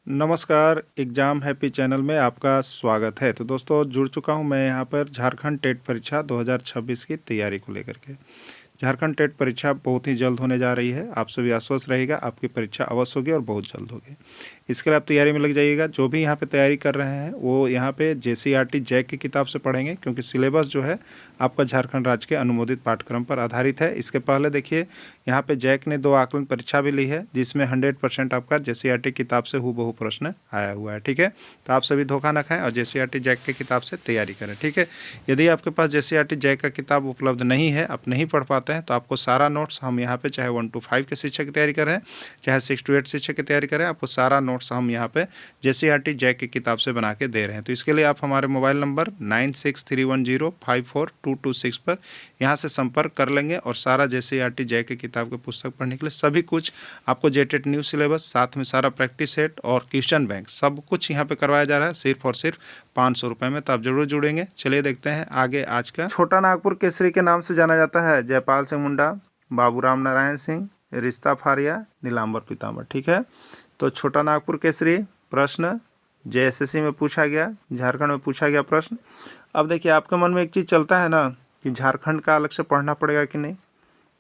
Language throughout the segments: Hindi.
नमस्कार, एग्ज़ाम हैप्पी चैनल में आपका स्वागत है। तो दोस्तों जुड़ चुका हूं मैं यहां पर झारखंड टेट परीक्षा 2026 की तैयारी को लेकर के। झारखंड टेट परीक्षा बहुत ही जल्द होने जा रही है। आप सभी आश्वस्त रहिएगा, आपकी परीक्षा अवश्य होगी और बहुत जल्द होगी। इसके लिए आप तैयारी में लग जाइएगा। जो भी यहाँ पे तैयारी कर रहे हैं वो यहाँ पे JCERT जैक की किताब से पढ़ेंगे, क्योंकि सिलेबस जो है आपका झारखंड राज्य के अनुमोदित पाठ्यक्रम पर आधारित है। इसके पहले देखिए यहाँ पे जैक ने 2 आकलन परीक्षा भी ली है, जिसमें 100% आपका JCERT किताब से हूबहू प्रश्न आया हुआ है। ठीक है, तो आप सभी धोखा न खाएं और JCERT जैक की किताब से तैयारी करें। ठीक है, यदि आपके पास JCERT जैक का किताब उपलब्ध नहीं है, आप नहीं पढ़ पाते हैं, तो आपको सारा नोट्स हम यहाँ पे चाहे 1 to 5 के शिक्षक की तैयारी करें, चाहे 6 to 8 शिक्षक की तैयारी करें, आपको सारा नोट्स हम यहाँ पे JCERT जैक की किताब से बना के दे रहे हैं। तो इसके लिए आप हमारे मोबाइल नंबर 9631054226 पर यहाँ से संपर्क कर लेंगे और सारा JCERT जैक की किताब की पुस्तक पढ़ने के लिए सभी कुछ आपको जेटेट न्यू सिलेबस, साथ में सारा प्रैक्टिस सेट और क्वेश्चन बैंक सब कुछ यहाँ पे करवाया जा रहा है, सिर्फ और सिर्फ 500 रुपये में। तो आप जरूर जुड़ेंगे। चलिए देखते हैं आगे। आज का छोटा नागपुर केसरी के नाम से जाना जाता है जयपाल सिंह मुंडा, बाबूराम नारायण सिंह, रिश्ता फारिया, नीलांबर पीताम्बर। ठीक है, तो छोटा नागपुर केसरी प्रश्न JSSC में पूछा गया, झारखंड में पूछा गया प्रश्न। अब देखिए आपके मन में एक चीज़ चलता है ना कि झारखंड का अलग से पढ़ना पड़ेगा कि नहीं,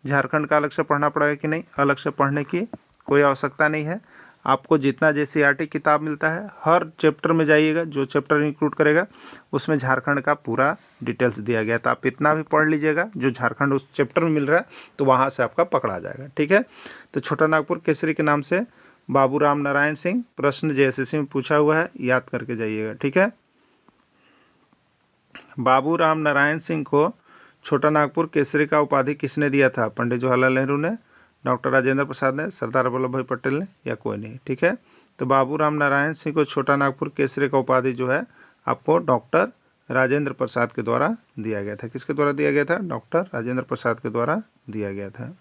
झारखंड का अलग से पढ़ना पड़ेगा कि नहीं। अलग से पढ़ने की कोई आवश्यकता नहीं है। आपको जितना JCERT किताब मिलता है हर चैप्टर में जाइएगा, जो चैप्टर इंक्लूड करेगा उसमें झारखंड का पूरा डिटेल्स दिया गया। तो आप इतना भी पढ़ लीजिएगा जो झारखंड उस चैप्टर में मिल रहा है, तो वहाँ से आपका पकड़ा जाएगा। ठीक है, तो छोटा नागपुर केसरी के नाम से बाबूराम नारायण सिंह, प्रश्न JSSC में पूछा हुआ है, याद करके जाइएगा। ठीक है, बाबूराम नारायण सिंह को छोटा नागपुर केसरी का उपाधि किसने दिया था? पंडित जवाहरलाल नेहरू ने, डॉक्टर राजेंद्र प्रसाद ने, सरदार वल्लभ भाई पटेल ने, या कोई नहीं। ठीक है, तो बाबूराम नारायण सिंह को छोटा नागपुर केसरी का उपाधि जो है आपको डॉक्टर राजेंद्र प्रसाद के द्वारा दिया गया था। किसके द्वारा दिया गया था? डॉक्टर राजेंद्र प्रसाद के द्वारा दिया गया था।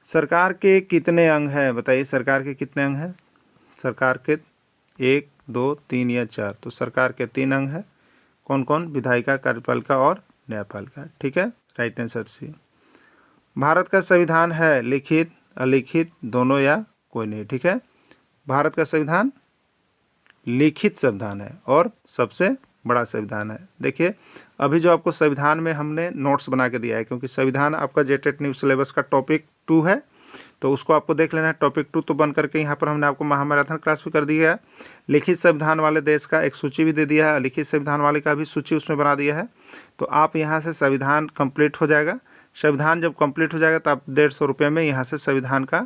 सरकार के कितने अंग हैं? बताइए, सरकार के कितने अंग हैं? सरकार के 1, 2, 3 या 4? तो सरकार के 3 अंग हैं। कौन कौन? विधायिका, कार्यपालिका और न्यायपालिका। ठीक है, राइट आंसर सी। भारत का संविधान है लिखित, अलिखित, दोनों या कोई नहीं। ठीक है, भारत का संविधान लिखित संविधान है और सबसे बड़ा संविधान है। देखिए अभी जो आपको संविधान में हमने नोट्स बना के दिया है, क्योंकि संविधान आपका जेटेट न्यू सिलेबस का टॉपिक 2 है, तो उसको आपको देख लेना है। टॉपिक 2 तो बन करके यहाँ पर हमने आपको महामैराथन क्लास भी कर दिया है। लिखित संविधान वाले देश का एक सूची भी दे दिया है, लिखित संविधान वाले का भी सूची उसमें बना दिया है। तो आप यहाँ से संविधान कंप्लीट हो जाएगा। संविधान जब कंप्लीट हो जाएगा तो आप 150 रुपये में यहाँ से संविधान का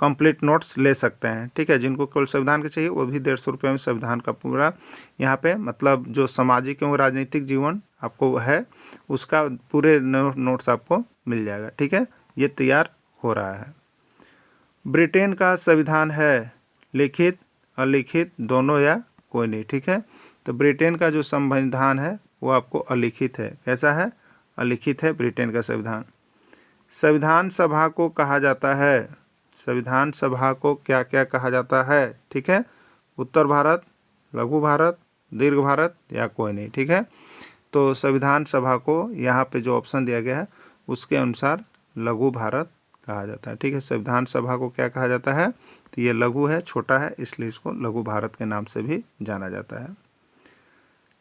कंप्लीट नोट्स ले सकते हैं। ठीक है, जिनको केवल संविधान के चाहिए वो भी 150 रुपये में संविधान का पूरा यहाँ पे मतलब जो सामाजिक एवं राजनीतिक जीवन आपको है उसका पूरे नोट्स आपको मिल जाएगा। ठीक है, ये तैयार हो रहा है। ब्रिटेन का संविधान है लिखित, अलिखित, दोनों या कोई नहीं। ठीक है, तो ब्रिटेन का जो संविधान है वो आपको अलिखित है। कैसा है? अलिखित है ब्रिटेन का संविधान। संविधान सभा को कहा जाता है, संविधान सभा को क्या क्या कहा जाता है? ठीक है, उत्तर भारत, लघु भारत, दीर्घ भारत या कोई नहीं। ठीक है, तो संविधान सभा को यहाँ पे जो ऑप्शन दिया गया है उसके अनुसार लघु भारत कहा जाता है। ठीक है, संविधान सभा को क्या कहा जाता है? तो ये लघु है, छोटा है, इसलिए इसको लघु भारत के नाम से भी जाना जाता है।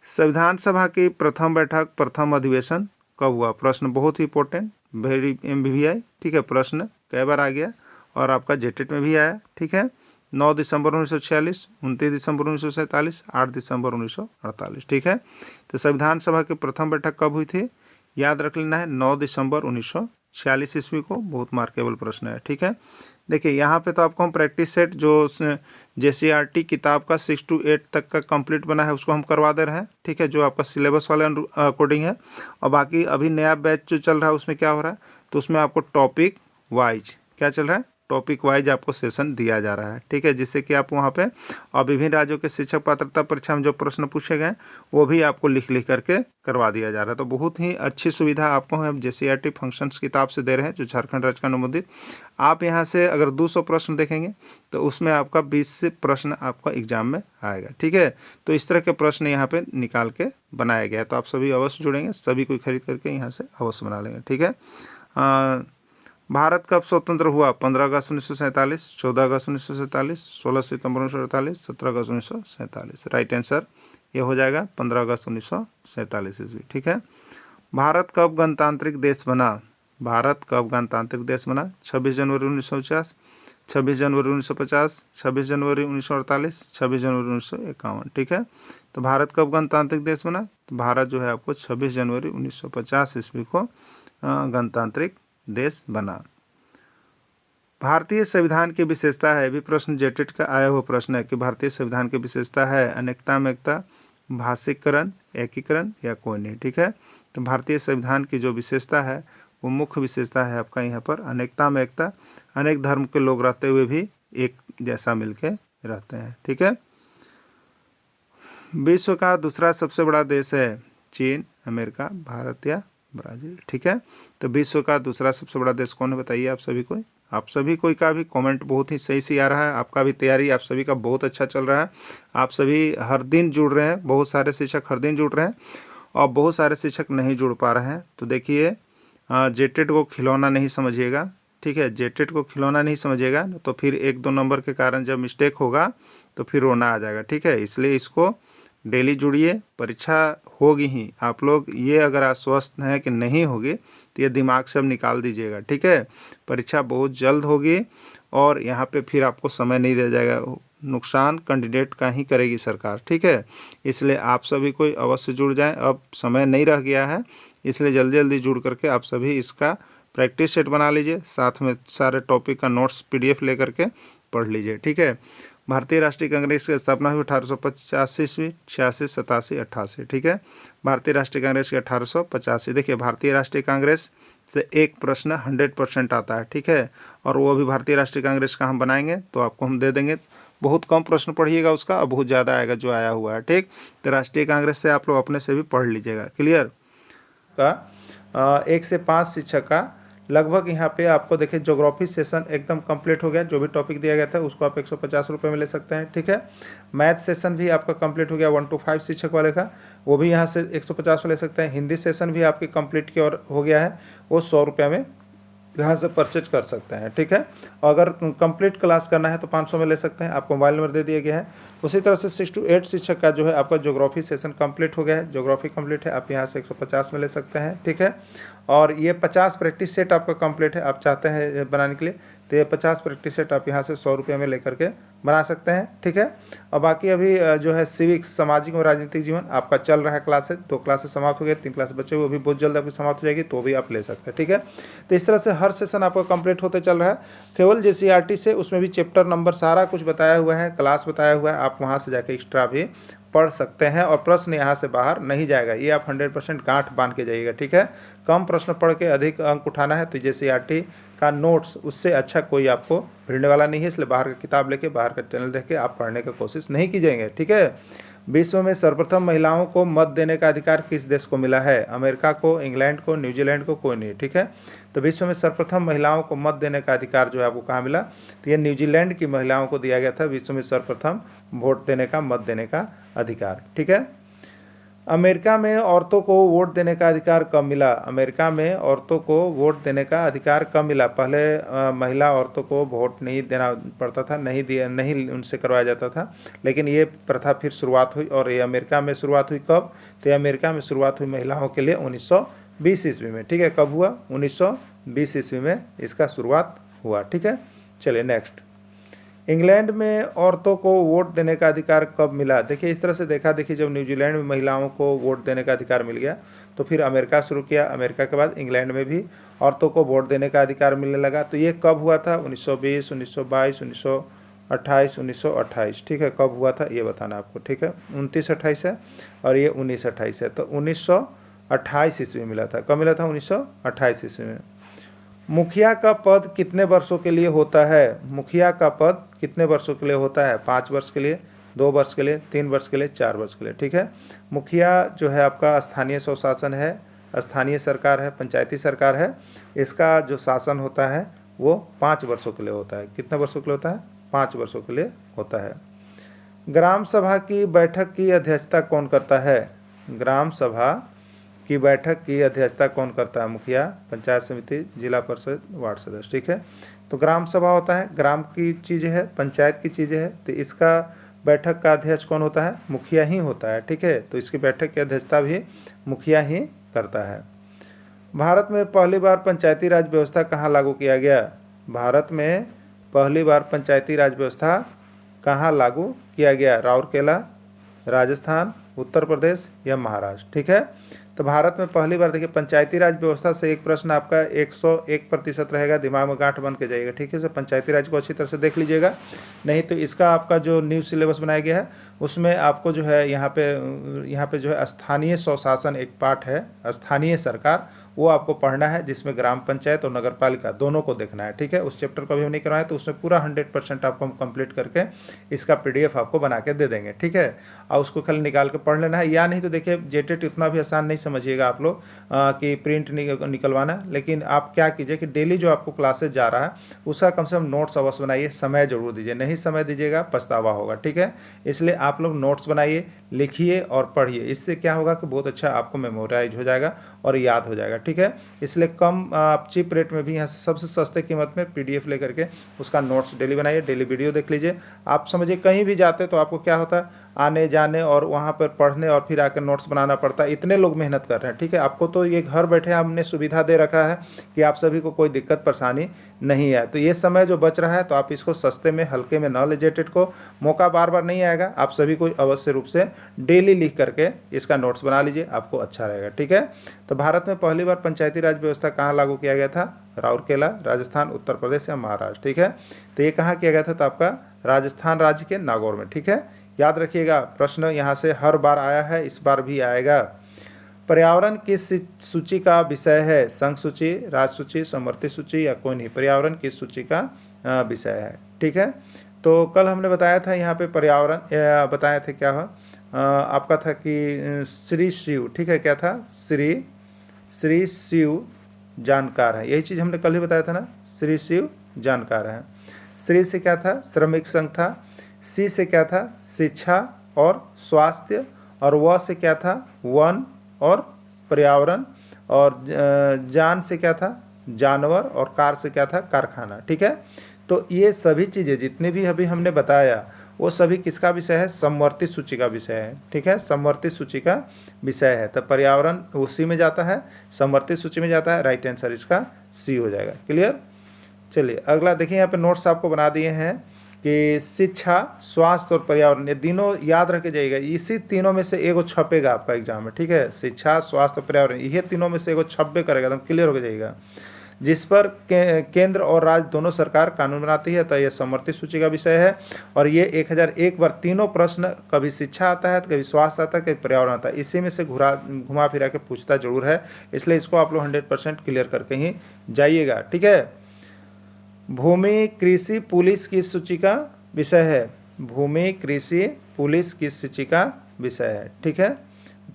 संविधान सभा की प्रथम बैठक, प्रथम अधिवेशन कब हुआ? प्रश्न बहुत ही इंपॉर्टेंट, वेरी MBVI। ठीक है, प्रश्न कई बार आ गया और आपका जेटेट में भी आया। ठीक है, 9 दिसंबर 1946, 29 दिसंबर 1947, 8 दिसंबर 1948। ठीक है, तो संविधान सभा की प्रथम बैठक कब हुई थी? याद रख लेना है 9 दिसंबर 1946 ईस्वी को। बहुत मार्केबल प्रश्न है। ठीक है, देखिए यहाँ पे तो आपको हम प्रैक्टिस सेट जो JCERT किताब का 6 to 8 तक का कंप्लीट बना है उसको हम करवा दे रहे हैं। ठीक है, जो आपका सिलेबस वाले अकॉर्डिंग है। और बाकी अभी नया बैच जो चल रहा है उसमें क्या हो रहा है, तो उसमें आपको टॉपिक वाइज क्या चल रहा है, टॉपिक वाइज आपको सेशन दिया जा रहा है। ठीक है, जिससे कि आप वहाँ पे और विभिन्न राज्यों के शिक्षक पात्रता परीक्षा में जो प्रश्न पूछे गए वो भी आपको लिख करके करवा दिया जा रहा है। तो बहुत ही अच्छी सुविधा आपको हम JCERT फंक्शंस किताब से दे रहे हैं, जो झारखंड राज्य का अनुमोदित। आप यहाँ से अगर 200 प्रश्न देखेंगे तो उसमें आपका 20 से प्रश्न आपका एग्जाम में आएगा। ठीक है, तो इस तरह के प्रश्न यहाँ पे निकाल के बनाया गया है। तो आप सभी अवश्य जुड़ेंगे, सभी कोई खरीद करके यहाँ से अवश्य बना लेंगे। ठीक है, भारत कब स्वतंत्र हुआ? 15 अगस्त 1947, 14 अगस्त 1947, 16 सितंबर 1948, 17 अगस्त 1947। राइट आंसर ये हो जाएगा 15 अगस्त 1947 ईस्वी। ठीक है। भारत कब गणतांत्रिक देश बना? भारत कब गणतांत्रिक देश बना? 26 जनवरी 1949, 26 जनवरी 1950, 26 जनवरी 1948, 26 जनवरी 1951। ठीक है। तो भारत कब गणतांत्रिक देश बना? तो भारत जो है आपको 26 जनवरी 1950 ईस्वी को गणतांत्रिक देश बना। भारतीय संविधान की विशेषता है, भी प्रश्न जेटेट का आया हुआ प्रश्न है कि भारतीय संविधान की विशेषता है अनेकता में एकता, भाषिकरण, एकीकरण या कोई नहीं। ठीक है। तो भारतीय संविधान की जो विशेषता है वो मुख्य विशेषता है आपका यहाँ पर अनेकता में एकता, अनेक धर्म के लोग रहते हुए भी एक जैसा मिलके रहते हैं। ठीक है। विश्व का दूसरा सबसे बड़ा देश है चीन, अमेरिका, भारत या ब्राजील। ठीक है। तो विश्व का दूसरा सबसे बड़ा देश कौन है बताइए आप सभी को? आप सभी कोई का भी कमेंट बहुत ही सही से आ रहा है, आपका भी तैयारी आप सभी का बहुत अच्छा चल रहा है, आप सभी हर दिन जुड़ रहे हैं, बहुत सारे शिक्षक हर दिन जुड़ रहे हैं और बहुत सारे शिक्षक नहीं जुड़ पा रहे हैं। तो देखिए जेटेट को खिलौना नहीं समझिएगा। ठीक है। जेटेट को खिलौना नहीं समझिएगा तो फिर 1-2 नंबर के कारण जब मिस्टेक होगा तो फिर रोना आ जाएगा। ठीक है। इसलिए इसको डेली जुड़िए, परीक्षा होगी ही। आप लोग ये अगर आश्वस्त हैं कि नहीं होगी तो ये दिमाग से अब निकाल दीजिएगा। ठीक है। परीक्षा बहुत जल्द होगी और यहाँ पे फिर आपको समय नहीं दिया जाएगा, नुकसान कैंडिडेट का ही करेगी सरकार। ठीक है। इसलिए आप सभी को अवश्य जुड़ जाएं, अब समय नहीं रह गया है, इसलिए जल्दी जल्दी जुड़ करके आप सभी इसका प्रैक्टिस सेट बना लीजिए, साथ में सारे टॉपिक का नोट्स PDF ले करके पढ़ लीजिए। ठीक है। भारतीय राष्ट्रीय कांग्रेस की स्थापना हुई 1885 ईस्वी, 86, 87, 88। ठीक है। भारतीय राष्ट्रीय कांग्रेस की 1885। देखिए भारतीय राष्ट्रीय कांग्रेस से एक प्रश्न 100% आता है। ठीक है। और वो भी भारतीय राष्ट्रीय कांग्रेस का हम बनाएंगे तो आपको हम दे देंगे। बहुत कम प्रश्न पढ़िएगा उसका और बहुत ज़्यादा आएगा जो आया हुआ है। ठीक। तो राष्ट्रीय कांग्रेस से आप लोग अपने से भी पढ़ लीजिएगा। क्लियर का 1 से 5 शिक्षक का लगभग यहाँ पे आपको देखिए ज्योग्राफी सेशन एकदम कंप्लीट हो गया। जो भी टॉपिक दिया गया था उसको आप 150 रुपये में ले सकते हैं। ठीक है। मैथ सेशन भी आपका कंप्लीट हो गया 1 to 5 शिक्षक वाले का, वो भी यहाँ से 150 में ले सकते हैं। हिंदी सेशन भी आपकी कंप्लीट की और हो गया है, वो 100 रुपये में यहाँ से परचेज कर सकते हैं। ठीक है। अगर कंप्लीट क्लास करना है तो 500 में ले सकते हैं, आपको मोबाइल नंबर दे दिया गया है। उसी तरह से 6 to 8 शिक्षक का जो है आपका ज्योग्राफी सेशन कंप्लीट हो गया है, ज्योग्राफी कंप्लीट है, आप यहाँ से 150 में ले सकते हैं। ठीक है। और ये 50 प्रैक्टिस सेट आपका कंप्लीट है, आप चाहते हैं बनाने के लिए तो ये 50 प्रैक्टिस सेट आप यहाँ से 100 रुपये में लेकर के बना सकते हैं। ठीक है। और बाकी अभी जो है सिविक्स, सामाजिक और राजनीतिक जीवन आपका चल रहा है क्लासेज, 2 क्लासेस समाप्त हो गए, 3 क्लास बचे हुए, अभी बहुत जल्द आपकी समाप्त हो जाएगी तो भी आप ले सकते हैं। ठीक है। तो इस तरह से हर सेशन आपका कंप्लीट होते चल रहा है। केवल JCERT से उसमें भी चैप्टर नंबर सारा कुछ बताया हुआ है, क्लास बताया हुआ है, आप वहाँ से जाकर एक्स्ट्रा भी पढ़ सकते हैं और प्रश्न यहाँ से बाहर नहीं जाएगा, ये आप 100% गांठ बांध के जाइएगा। ठीक है। कम प्रश्न पढ़ के अधिक अंक उठाना है तो JCERT का नोट्स उससे अच्छा कोई आपको भिड़ने वाला नहीं है, इसलिए बाहर का किताब लेके, बाहर का चैनल देख के आप पढ़ने की कोशिश नहीं कीजिएगा। ठीक है। विश्व में सर्वप्रथम महिलाओं को मत देने का अधिकार किस देश को मिला है? अमेरिका को, इंग्लैंड को, न्यूजीलैंड को, कोई नहीं। ठीक है। तो विश्व में सर्वप्रथम महिलाओं को मत देने का अधिकार जो है आपको कहाँ मिला? तो ये न्यूजीलैंड की महिलाओं को दिया गया था विश्व में सर्वप्रथम वोट देने का, मत देने का अधिकार। ठीक है। अमेरिका में औरतों को वोट देने का अधिकार कब मिला? अमेरिका में औरतों को वोट देने का अधिकार कब मिला? पहले महिला औरतों को वोट नहीं देना पड़ता था, नहीं उनसे करवाया जाता था, लेकिन ये प्रथा फिर शुरुआत हुई और ये अमेरिका में शुरुआत हुई कब? तो ये अमेरिका में शुरुआत हुई महिलाओं के लिए 1920 ईस्वी में। ठीक है। कब हुआ? 1920 ईस्वी में इसका शुरुआत हुआ। ठीक है। चलिए नेक्स्ट, इंग्लैंड में औरतों को वोट देने का अधिकार कब मिला? देखिए इस तरह से देखा, देखिए जब न्यूजीलैंड में महिलाओं को वोट देने का अधिकार मिल गया तो फिर अमेरिका शुरू किया, अमेरिका के बाद इंग्लैंड में भी औरतों को वोट देने का अधिकार मिलने लगा। तो ये कब हुआ था? 1920, 1922, 1928, 1928। ठीक है। कब हुआ था ये बताना आपको। ठीक है। 29-28 है और ये 19-28 है, तो 1928 ईस्वी मिला था। कब मिला था? 1928 ईस्वी में। मुखिया का पद कितने वर्षों के लिए होता है? मुखिया का पद कितने वर्षों के लिए होता है? 5 वर्ष के लिए, 2 वर्ष के लिए, 3 वर्ष के लिए, 4 वर्ष के लिए। ठीक है। मुखिया जो है आपका स्थानीय स्वशासन है, स्थानीय सरकार है, पंचायती सरकार है, इसका जो शासन होता है वो 5 वर्षों के लिए होता है। कितने वर्षों के लिए होता है? 5 वर्षों के लिए होता है। ग्राम सभा की बैठक की अध्यक्षता कौन करता है? ग्राम सभा की बैठक की अध्यक्षता कौन करता है? मुखिया, पंचायत समिति, जिला परिषद, वार्ड सदस्य। ठीक है, तो ग्राम सभा होता है, ग्राम की चीज़ है, पंचायत की चीज़ है, तो इसका बैठक का अध्यक्ष कौन होता है? मुखिया ही होता है। ठीक है, तो इसकी बैठक की अध्यक्षता भी मुखिया ही करता है। भारत में पहली बार पंचायती राज व्यवस्था कहाँ लागू किया गया? भारत में पहली बार पंचायती राज व्यवस्था कहाँ लागू किया गया? राउरकेला, राजस्थान, उत्तर प्रदेश या महाराष्ट्र। ठीक है, तो भारत में पहली बार देखिए पंचायती राज व्यवस्था से एक प्रश्न आपका 101% रहेगा, दिमाग में गांठ बन के जाइएगा। ठीक है सर, पंचायती राज को अच्छी तरह से देख लीजिएगा, नहीं तो इसका आपका जो न्यू सिलेबस बनाया गया है उसमें आपको जो है यहाँ पे जो है स्थानीय स्वशासन एक पार्ट है, स्थानीय सरकार, वो आपको पढ़ना है, जिसमें ग्राम पंचायत और नगर पालिका दोनों को देखना है। ठीक है, उस चैप्टर को भी हम नहीं करवाएं, तो उसमें पूरा 100% आपको हम कंप्लीट करके इसका PDF आपको बना के दे देंगे। ठीक है, और उसको खाली निकाल के पढ़ लेना है, या नहीं तो देखिए जेटेट उतना भी आसान नहीं समझिएगा आप लोग कि प्रिंट निकलवाना, लेकिन आप क्या कीजिए कि डेली जो आपको क्लासेज जा रहा है उसका कम से कम नोट्स अवश्य बनाइए, समय जरूर दीजिए, नहीं समय दीजिएगा पछतावा होगा। ठीक है, इसलिए आप लोग नोट्स बनाइए, लिखिए और पढ़िए, इससे क्या होगा कि बहुत अच्छा आपको मेमोराइज हो जाएगा और याद हो जाएगा। ठीक है, इसलिए कम आप चीप रेट में भी यहाँ से सबसे सस्ते कीमत में PDF लेकर के उसका नोट्स डेली बनाइए, डेली वीडियो देख लीजिए। आप समझिए कहीं भी जाते तो आपको क्या होता है, आने जाने और वहाँ पर पढ़ने और फिर आकर नोट्स बनाना पड़ता है, इतने लोग मेहनत कर रहे हैं। ठीक है, आपको तो ये घर बैठे हमने सुविधा दे रखा है कि आप सभी को कोई दिक्कत परेशानी नहीं है, तो ये समय जो बच रहा है तो आप इसको सस्ते में हल्के में न ले, जेटेट को मौका बार बार नहीं आएगा, आप सभी को अवश्य रूप से डेली लिख करके इसका नोट्स बना लीजिए, आपको अच्छा रहेगा। ठीक है, तो भारत में पहली बार पंचायती राज व्यवस्था कहाँ लागू किया गया था? राउरकेला, राजस्थान, उत्तर प्रदेश या महाराष्ट्र। ठीक है, तो ये कहाँ किया गया था? तो आपका राजस्थान राज्य के नागौर में। ठीक है, याद रखिएगा, प्रश्न यहाँ से हर बार आया है, इस बार भी आएगा। पर्यावरण किस सूची का विषय है? संघ सूची, राज्य सूची, समवर्ती सूची या कोई नहीं? पर्यावरण किस सूची का विषय है? ठीक है, तो कल हमने बताया था यहाँ पे पर्यावरण बताए थे क्या है आपका था कि श्री शिव। ठीक है, क्या था? श्री शिव जानकार है, यही चीज़ हमने कल ही बताया था ना, श्री शिव जानकार है। श्री से क्या था? श्रमिक संघ था। सी से क्या था? शिक्षा और स्वास्थ्य। और व से क्या था? वन और पर्यावरण। और जान से क्या था? जानवर। और कार से क्या था? कारखाना। ठीक है, तो ये सभी चीज़ें जितने भी अभी हमने बताया वो सभी किसका विषय है? समवर्ती सूची का विषय है। ठीक है, समवर्ती सूची का विषय है, तो पर्यावरण उसी में जाता है, समवर्ती सूची में जाता है, राइट आंसर इसका सी हो जाएगा। क्लियर? चलिए अगला देखिए, यहाँ पे नोट्स आपको बना दिए हैं कि शिक्षा, स्वास्थ्य और पर्यावरण, ये तीनों याद रख के जाइएगा, इसी तीनों में से एगो छपेगा आपका एग्जाम में। ठीक है, शिक्षा, स्वास्थ्य और पर्यावरण, ये तीनों में से एगो छपे करेगा, एकदम क्लियर होकर जाइएगा। जिस पर केंद्र और राज्य दोनों सरकार कानून बनाती है, तो यह समवर्ती सूची का विषय है। और ये 1001 बार तीनों प्रश्न, कभी शिक्षा आता है, कभी स्वास्थ्य आता है, कभी पर्यावरण आता है, इसी में से घुमा फिरा के पूछता जरूर है, इसलिए इसको आप लोग 100% क्लियर करके ही जाइएगा। ठीक है, भूमि कृषि पुलिस किस सूची का विषय है? भूमि कृषि पुलिस किस सूची का विषय है? ठीक है,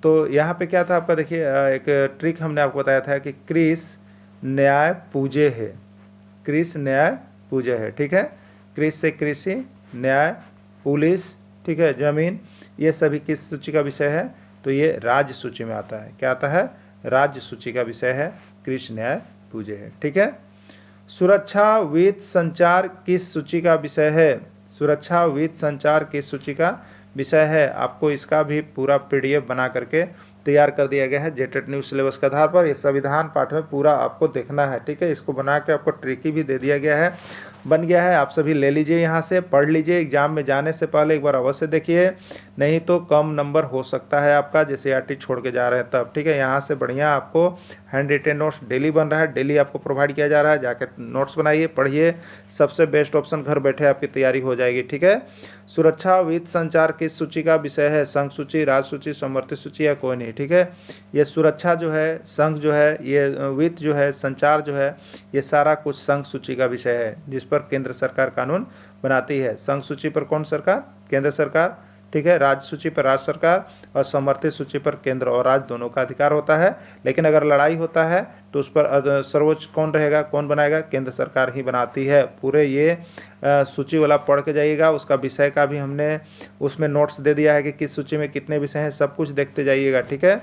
तो यहाँ पे क्या था आपका, देखिए एक ट्रिक हमने आपको बताया था कि कृषि न्याय पूज्य है, कृषि न्याय पूज्य है। ठीक है, कृषि से कृषि, न्याय, पुलिस, ठीक है, जमीन, ये सभी किस सूची का विषय है? तो ये राज्य सूची में आता है। क्या आता है? राज्य सूची का विषय है, कृषि न्याय पूज्य है। ठीक है, सुरक्षा वित्त संचार किस सूची का विषय है? सुरक्षा वित्त संचार किस सूची का विषय है? आपको इसका भी पूरा PDF बना करके तैयार कर दिया गया है जेटेट न्यू सिलेबस के आधार पर। ये संविधान पाठ में पूरा आपको देखना है। ठीक है, इसको बना के आपको ट्रिकी भी दे दिया गया है, बन गया है, आप सभी ले लीजिए, यहाँ से पढ़ लीजिए, एग्जाम में जाने से पहले एक बार अवश्य देखिए, नहीं तो कम नंबर हो सकता है आपका, जैसे ART छोड़ के जा रहे हैं तब। ठीक है, यहाँ से बढ़िया आपको हैंड रिटेन नोट्स डेली बन रहा है, डेली आपको प्रोवाइड किया जा रहा है, जाके नोट्स बनाइए, पढ़िए, सबसे बेस्ट ऑप्शन घर बैठे आपकी तैयारी हो जाएगी। ठीक है, सुरक्षा वित्त संचार किस सूची का विषय है? संघ सूची, राज्य सूची, समवर्ती सूची या कोई नहीं? ठीक है, ये सुरक्षा जो है, संघ जो है, ये वित्त जो है, संचार जो है, ये सारा कुछ संघ सूची का विषय है, जिस पर केंद्र सरकार कानून बनाती है। संघ सूची पर कौन सरकार? केंद्र सरकार। ठीक है, राज्य सूची पर राज्य सरकार और समवर्ती सूची पर केंद्र और राज्य दोनों का अधिकार होता है। लेकिन अगर लड़ाई होता है तो उस पर सर्वोच्च कौन रहेगा, कौन बनाएगा? केंद्र सरकार ही बनाती है। पूरे ये सूची वाला पढ़ के जाइएगा, उसका विषय का भी हमने उसमें नोट्स दे दिया है कि किस सूची में कितने विषय हैं, सब कुछ देखते जाइएगा। ठीक है,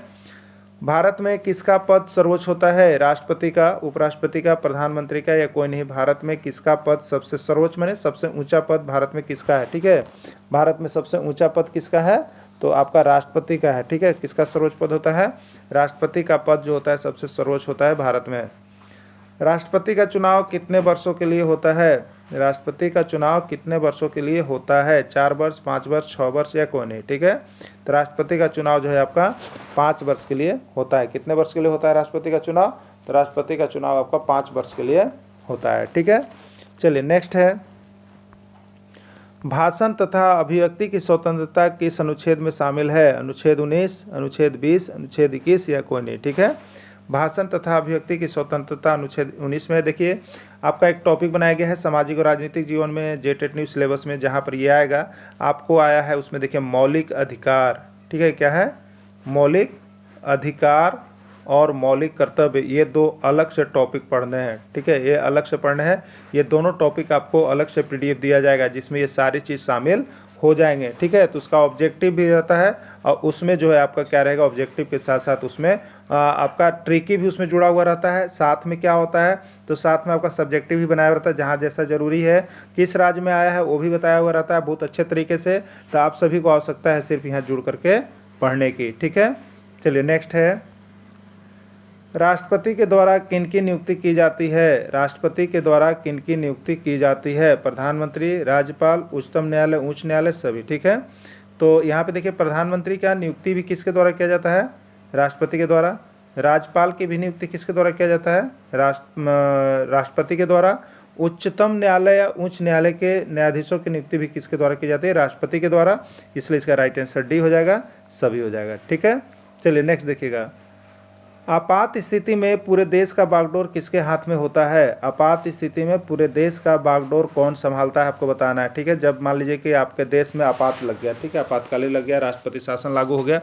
भारत में किसका पद सर्वोच्च होता है? राष्ट्रपति का, उपराष्ट्रपति का, प्रधानमंत्री का, या कोई नहीं? भारत में किसका पद सबसे सर्वोच्च माने सबसे ऊंचा पद भारत में किसका है? ठीक है, भारत में सबसे ऊंचा पद किसका है? तो आपका राष्ट्रपति का है। ठीक है, किसका सर्वोच्च पद होता है? राष्ट्रपति का पद जो होता है सबसे सर्वोच्च होता है भारत में। राष्ट्रपति का चुनाव कितने वर्षों के लिए होता है? राष्ट्रपति का चुनाव कितने वर्षों के लिए होता है? 4 वर्ष, 5 वर्ष, 6 वर्ष, या कोई नहीं? ठीक है, तो राष्ट्रपति का चुनाव जो है आपका 5 वर्ष के लिए होता है। कितने वर्ष के लिए होता है राष्ट्रपति का चुनाव? तो राष्ट्रपति का चुनाव आपका 5 वर्ष के लिए होता है। ठीक है, चलिए नेक्स्ट है, भाषण तथा अभिव्यक्ति की स्वतंत्रता किस अनुच्छेद में शामिल है? अनुच्छेद 19, अनुच्छेद 20, अनुच्छेद 21, या कोई नहीं? ठीक है, भाषण तथा अभिव्यक्ति की स्वतंत्रता अनुच्छेद 19 में है। देखिए आपका एक टॉपिक बनाया गया है सामाजिक और राजनीतिक जीवन में, जेटेट न्यू सिलेबस में, जहाँ पर ये आएगा आपको आया है उसमें। देखिए मौलिक अधिकार, ठीक है, क्या है? मौलिक अधिकार और मौलिक कर्तव्य, ये दो अलग से टॉपिक पढ़ने हैं। ठीक है, ये अलग से पढ़ने हैं, ये दोनों टॉपिक आपको अलग से PDF दिया जाएगा जिसमें ये सारी चीज़ शामिल हो जाएंगे। ठीक है, तो उसका ऑब्जेक्टिव भी रहता है और उसमें जो है आपका क्या रहेगा, ऑब्जेक्टिव के साथ साथ उसमें आपका ट्रिकी भी उसमें जुड़ा हुआ रहता है। साथ में क्या होता है, तो साथ में आपका सब्जेक्टिव भी बनाया रहता है, जहाँ जैसा जरूरी है, किस राज्य में आया है वो भी बताया हुआ रहता है बहुत अच्छे तरीके से। तो आप सभी को आवश्यकता है सिर्फ यहाँ जुड़ करके पढ़ने की। ठीक है, चलिए नेक्स्ट है, राष्ट्रपति के द्वारा किनकी नियुक्ति की जाती है? राष्ट्रपति के द्वारा किनकी नियुक्ति की जाती है? प्रधानमंत्री, राज्यपाल, उच्चतम न्यायालय, उच्च न्यायालय, सभी। ठीक है, तो यहाँ पे देखिए प्रधानमंत्री का नियुक्ति भी किसके द्वारा किया जाता है? राष्ट्रपति के द्वारा। राज्यपाल की भी नियुक्ति किसके द्वारा किया जाता है? राष्ट्रपति के द्वारा। उच्चतम न्यायालय या उच्च न्यायालय के न्यायाधीशों की नियुक्ति भी किसके द्वारा की जाती है? राष्ट्रपति के द्वारा। इसलिए इसका राइट आंसर डी हो जाएगा, सभी हो जाएगा। ठीक है, चलिए नेक्स्ट देखिएगा, आपात स्थिति में पूरे देश का बागडोर किसके हाथ में होता है? आपात स्थिति में पूरे देश का बागडोर कौन संभालता है, आपको बताना है। ठीक है, जब मान लीजिए कि आपके देश में आपात लग गया, ठीक है, आपातकालीन लग गया, राष्ट्रपति शासन लागू हो गया,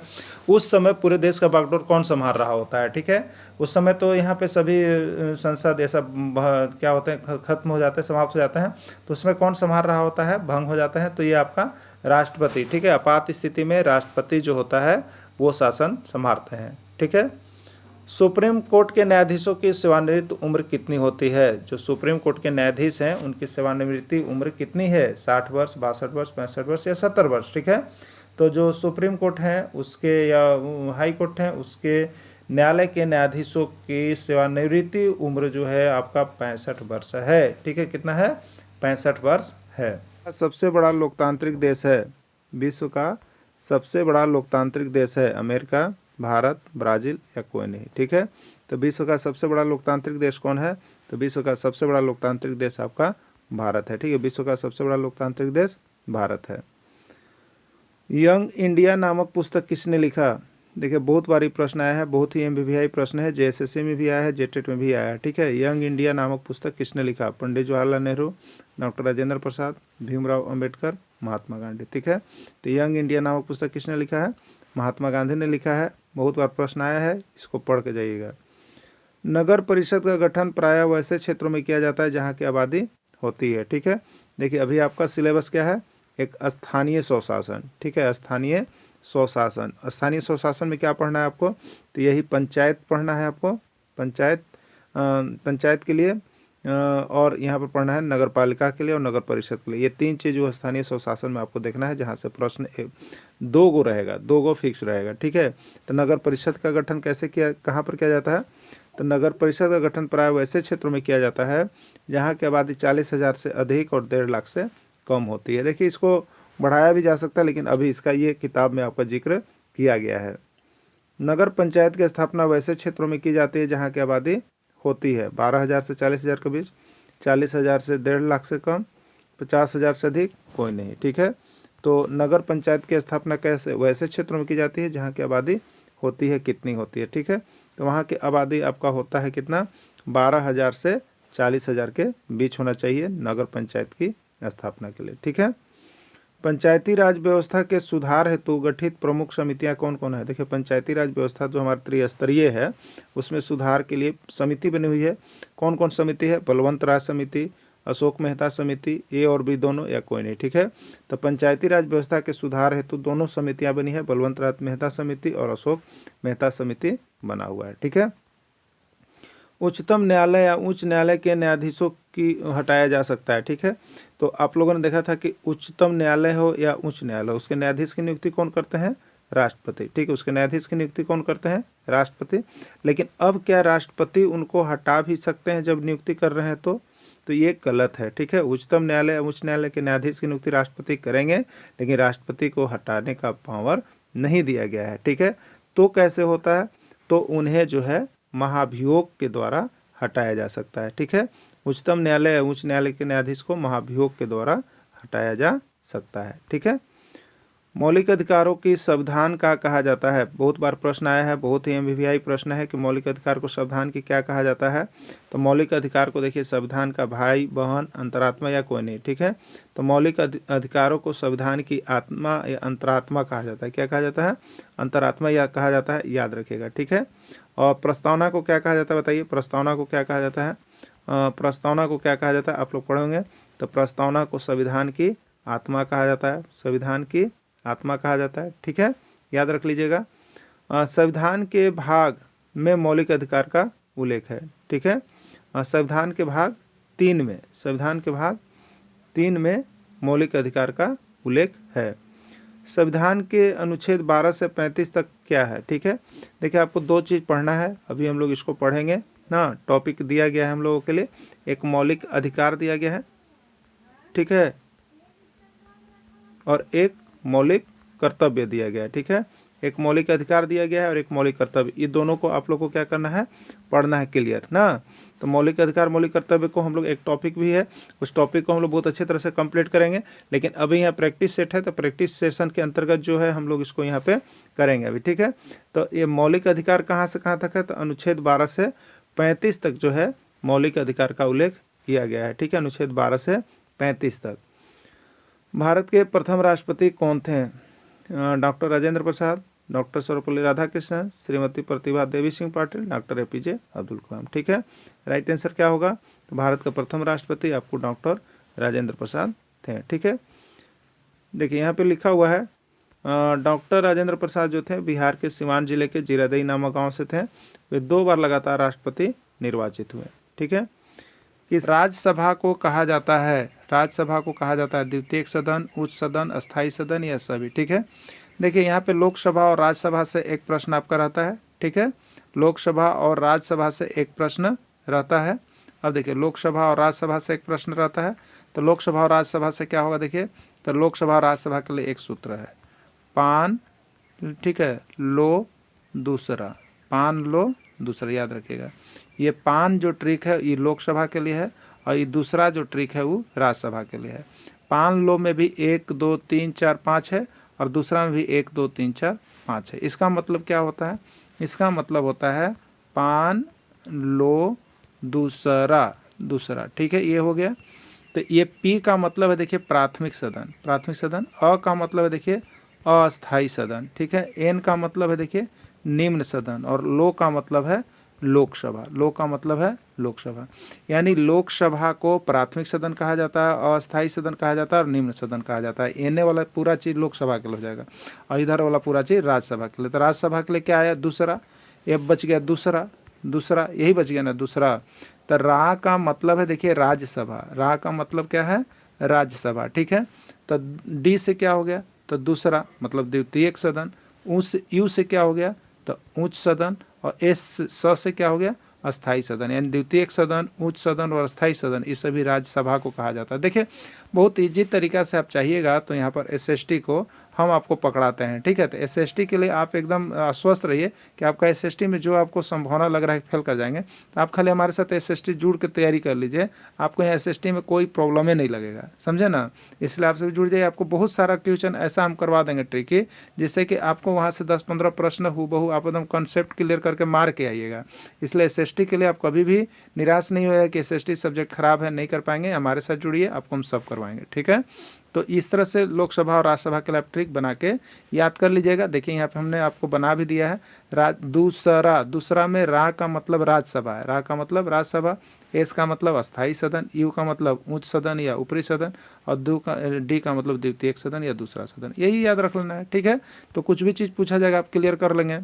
उस समय पूरे देश का बागडोर कौन संभाल रहा होता है? ठीक है, उस समय तो यहाँ पे सभी संसद ये सब क्या होते हैं, खत्म हो जाते हैं, समाप्त हो जाते हैं, तो उसमें कौन संभाल रहा होता है, भंग हो जाता है, तो ये आपका राष्ट्रपति। ठीक है, आपात स्थिति में राष्ट्रपति जो होता है वो शासन संभालते हैं। ठीक है, सुप्रीम कोर्ट के न्यायाधीशों की सेवानिवृत्ति उम्र कितनी होती है? जो सुप्रीम कोर्ट के न्यायाधीश हैं उनकी सेवानिवृत्ति उम्र कितनी है? 60 वर्ष, 62 वर्ष, 65 वर्ष, या 70 वर्ष। ठीक है, तो जो सुप्रीम कोर्ट हैं उसके या हाई कोर्ट हैं उसके न्यायालय के न्यायाधीशों की सेवानिवृत्ति उम्र जो है आपका 65 वर्ष है। ठीक है, कितना है? 65 वर्ष है। सबसे बड़ा लोकतांत्रिक देश है? विश्व का सबसे बड़ा लोकतांत्रिक देश है अमेरिका, भारत, ब्राज़ील, या कोई नहीं? ठीक है, तो विश्व का सबसे बड़ा लोकतांत्रिक देश कौन है? तो विश्व का सबसे बड़ा लोकतांत्रिक देश आपका भारत है। ठीक है, विश्व का सबसे बड़ा लोकतांत्रिक देश भारत है। यंग इंडिया नामक पुस्तक किसने लिखा? देखिए बहुत बारी प्रश्न आया है, बहुत ही MBBI प्रश्न है, JSSC में भी आया है, जेटेट में भी आया है। ठीक है, यंग इंडिया नामक पुस्तक किसने लिखा? पंडित जवाहरलाल नेहरू, डॉक्टर राजेंद्र प्रसाद, भीमराव अंबेडकर, महात्मा गांधी। ठीक है, तो यंग इंडिया नामक पुस्तक किसने लिखा है? महात्मा गांधी ने लिखा है। बहुत बार प्रश्न आया है, इसको पढ़ के जाइएगा। नगर परिषद का गठन प्रायः वैसे क्षेत्रों में किया जाता है जहाँ की आबादी होती है। ठीक है, देखिए अभी आपका सिलेबस क्या है? एक स्थानीय स्वशासन। ठीक है, स्थानीय स्वशासन। स्थानीय स्वशासन में क्या पढ़ना है आपको? तो यही पंचायत पढ़ना है आपको, पंचायत के लिए, और यहाँ पर पढ़ना है नगर पालिका के लिए और नगर परिषद के लिए। ये 3 चीज़ जो स्थानीय स्वशासन में आपको देखना है, जहाँ से प्रश्न 2 गो रहेगा, 2 गो फिक्स रहेगा। ठीक है, तो नगर परिषद का गठन कैसे किया, कहाँ पर किया जाता है? तो नगर परिषद का गठन प्राय वैसे क्षेत्रों में किया जाता है जहाँ की आबादी 40,000 से अधिक और 1.5 लाख से कम होती है। देखिए इसको बढ़ाया भी जा सकता है, लेकिन अभी इसका ये किताब में आपका जिक्र किया गया है। नगर पंचायत की स्थापना वैसे क्षेत्रों में की जाती है जहाँ की आबादी होती है 12,000 से 40,000 के बीच, 40,000 से 1.5 लाख से कम, 50,000 से अधिक कोई नहीं। ठीक है, तो नगर पंचायत की स्थापना कैसे वैसे क्षेत्रों में की जाती है जहाँ की आबादी होती है, कितनी होती है? ठीक है, तो वहाँ की आबादी आपका होता है कितना? 12,000 से 40,000 के बीच होना चाहिए नगर पंचायत की स्थापना के लिए। ठीक है, पंचायती राज व्यवस्था के सुधार हेतु गठित प्रमुख समितियां कौन कौन है? देखिए पंचायती राज व्यवस्था जो हमारे त्रिस्तरीय है उसमें सुधार के लिए समिति बनी हुई है। कौन कौन समिति है? बलवंत राय समिति, अशोक मेहता समिति, ए और बी दोनों, या कोई नहीं। ठीक है, तो पंचायती राज व्यवस्था के सुधार हेतु दोनों समितियां बनी है, बलवंत राय मेहता समिति और अशोक मेहता समिति बना हुआ है। ठीक है, उच्चतम न्यायालय या उच्च न्यायालय के न्यायाधीशों की हटाया जा सकता है। ठीक है, तो आप लोगों ने देखा था कि उच्चतम न्यायालय हो या उच्च न्यायालय, उसके न्यायाधीश की नियुक्ति कौन करते हैं? राष्ट्रपति। ठीक है, उसके न्यायाधीश की नियुक्ति कौन करते हैं? राष्ट्रपति। लेकिन अब क्या राष्ट्रपति उनको हटा भी सकते हैं जब नियुक्ति कर रहे हैं? तो ये गलत है। ठीक है, उच्चतम न्यायालय उच्च न्यायालय के न्यायाधीश की नियुक्ति राष्ट्रपति करेंगे, लेकिन राष्ट्रपति को हटाने का पावर नहीं दिया गया है। ठीक है, तो कैसे होता है? तो उन्हें जो है महाभियोग के द्वारा हटाया जा सकता है। ठीक है, उच्चतम न्यायालय उच्च न्यायालय के न्यायाधीश को महाभियोग के द्वारा हटाया जा सकता है। ठीक है, मौलिक अधिकारों की संविधान का कहा जाता है। बहुत बार प्रश्न आया है, बहुत ही एमवीवीआई प्रश्न है कि मौलिक अधिकार को संविधान की क्या कहा जाता है। तो मौलिक अधिकार को देखिए संविधान का भाई, बहन, अंतरात्मा या कोई नहीं। ठीक है, तो मौलिक अधिकारों को संविधान की आत्मा या अंतरात्मा कहा जाता है। क्या कहा जाता है? अंतरात्मा या कहा जाता है, याद रखिएगा। ठीक है, और प्रस्तावना को क्या कहा जाता है? बताइए, प्रस्तावना को क्या कहा जाता है? प्रस्तावना को क्या कहा जाता है? आप लोग पढ़ेंगे तो प्रस्तावना को संविधान की आत्मा कहा जाता है, संविधान की आत्मा कहा जाता है। ठीक है, याद रख लीजिएगा। संविधान के भाग में मौलिक अधिकार का उल्लेख है। ठीक है, संविधान के भाग 3 में, संविधान के भाग 3 में मौलिक अधिकार का उल्लेख है। संविधान के अनुच्छेद 12 से 35 तक क्या है? ठीक है, देखिए आपको 2 चीज़ पढ़ना है, अभी हम लोग इसको पढ़ेंगे ना। टॉपिक दिया गया है हम लोगों के लिए, एक मौलिक अधिकार दिया गया है, ठीक है, और एक मौलिक कर्तव्य दिया गया है। ठीक है, एक मौलिक अधिकार दिया गया है और एक मौलिक कर्तव्य, ये दोनों को आप लोग को क्या करना है? पढ़ना है, क्लियर ना। तो मौलिक अधिकार मौलिक कर्तव्य को हम लोग, एक टॉपिक भी है, उस टॉपिक को हम लोग बहुत अच्छी तरह से कंप्लीट करेंगे। लेकिन अभी यहाँ प्रैक्टिस सेट है, तो प्रैक्टिस सेशन के अंतर्गत जो है हम लोग इसको यहाँ पे करेंगे अभी। ठीक है, तो ये मौलिक अधिकार कहाँ से कहाँ तक है? तो अनुच्छेद 12 से 35 तक जो है मौलिक अधिकार का उल्लेख किया गया है। ठीक है, अनुच्छेद 12 से 35 तक। भारत के प्रथम राष्ट्रपति कौन थे? Doctor Rajendra Prasad, doctor Sarvepalli Radhakrishnan, Shrimati Pratibha Devi Singh Patil, doctor APJ Abdul Kalam. ठीक है, राइट आंसर क्या होगा? तो भारत का प्रथम राष्ट्रपति आपको डॉक्टर राजेंद्र प्रसाद थे। ठीक है, देखिए यहाँ पे लिखा हुआ है डॉक्टर राजेंद्र प्रसाद जो थे बिहार के सिवान जिले के जीरादेई नामक गाँव से थे। वे 2 बार लगातार राष्ट्रपति निर्वाचित हुए। ठीक है, किस राज्यसभा को कहा जाता है? राज्यसभा को कहा जाता है द्वितीयक सदन, उच्च सदन, अस्थाई सदन या सभी। ठीक है, देखिए यहाँ पे लोकसभा और राज्यसभा से एक प्रश्न आपका रहता है। ठीक है, लोकसभा और राज्यसभा से एक प्रश्न रहता है। अब देखिए लोकसभा और राज्यसभा से एक प्रश्न रहता है, तो लोकसभा और राज्यसभा से क्या होगा? देखिए, तो लोकसभा और राज्यसभा के लिए एक सूत्र है, पान, ठीक है, लो दूसरा, पान लो दूसरा, याद रखिएगा। ये पान जो ट्रिक है ये लोकसभा के लिए है, और ये दूसरा जो ट्रिक है वो राज्यसभा के लिए है। पान लो में भी 1 2 3 4 5 है, और दूसरा में भी 1 2 3 4 5 है। इसका मतलब क्या होता है? इसका मतलब होता है पान लो दूसरा, दूसरा। ठीक है, ये हो गया। तो ये पी का मतलब है देखिए प्राथमिक सदन, प्राथमिक सदन। अ का मतलब है देखिए अस्थाई सदन। ठीक है, एन का मतलब है देखिए निम्न सदन, और लो का मतलब है लोकसभा, लो का मतलब है लोकसभा। यानी लोकसभा को प्राथमिक सदन कहा जाता है, अस्थाई सदन कहा जाता है और निम्न सदन कहा जाता है। एने वाला पूरा चीज़ लोकसभा के लिए हो जाएगा, और इधर वाला पूरा चीज़ राज्यसभा के लिए। तो राज्यसभा के लिए क्या आया? दूसरा। ये बच गया दूसरा, दूसरा यही बच गया ना, दूसरा। तो रा का मतलब है देखिए राज्यसभा, रा का मतलब क्या है? राज्यसभा। ठीक है, तो डी से क्या हो गया? तो दूसरा मतलब द्वितीयक सदन। उस यू से क्या हो गया? तो उच्च सदन। और एस स से क्या हो गया? अस्थाई सदन। यानी द्वितीयक सदन, उच्च सदन और अस्थाई सदन, ये सभी राज्यसभा को कहा जाता है। देखिए बहुत ईजी तरीका से आप चाहिएगा तो यहाँ पर एसएसटी को हम आपको पकड़ाते हैं। ठीक है, तो एसएसटी के लिए आप एकदम आश्वस्त रहिए कि आपका एसएसटी में जो आपको संभावना लग रहा है फेल कर जाएंगे, तो आप खाली हमारे साथ एसएसटी जुड़ के तैयारी कर लीजिए, आपको यहाँ एसएसटी में कोई प्रॉब्लम ही नहीं लगेगा, समझे ना। इसलिए आपसे जुड़ जाइए, आपको बहुत सारा क्वेश्चन ऐसा हम करवा देंगे ट्रिकी, जिससे कि आपको वहाँ से 10-15 प्रश्न हूबहू आप एकदम कॉन्सेप्ट क्लियर करके मार के आइएगा। इसलिए एसएसटी के लिए आप कभी भी निराश नहीं होएगा कि एसएसटी सब्जेक्ट खराब है, नहीं कर पाएंगे। हमारे साथ जुड़िए, आपको हम सब करवाएंगे। ठीक है, तो इस तरह से लोकसभा और राज्यसभा के लिए आप ट्रिक बना के याद कर लीजिएगा। देखिए यहाँ पे हमने आपको बना भी दिया है। दूसरा, दूसरा में रा का मतलब राज्यसभा है, रा का मतलब राज्यसभा। एस का मतलब अस्थाई सदन, यू का मतलब उच्च सदन या ऊपरी सदन, और डी का मतलब द्वितीयक सदन या दूसरा सदन। यही याद रख लेना है, ठीक है। तो कुछ भी चीज़ पूछा जाएगा आप क्लियर कर लेंगे।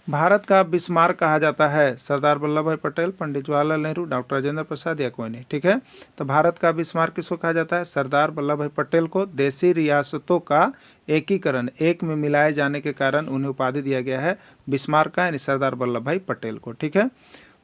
भारत का बिस्मार्क कहा जाता है, सरदार वल्लभ भाई पटेल, पंडित जवाहरलाल नेहरू, डॉक्टर राजेंद्र प्रसाद या कोई नहीं, ठीक है। तो भारत का बिस्मार्क किसको कहा जाता है? सरदार वल्लभ भाई पटेल को। देशी रियासतों का एकीकरण, एक में मिलाए जाने के कारण उन्हें उपाधि दिया गया है बिस्मार्क का, यानी सरदार वल्लभ भाई पटेल को, ठीक है।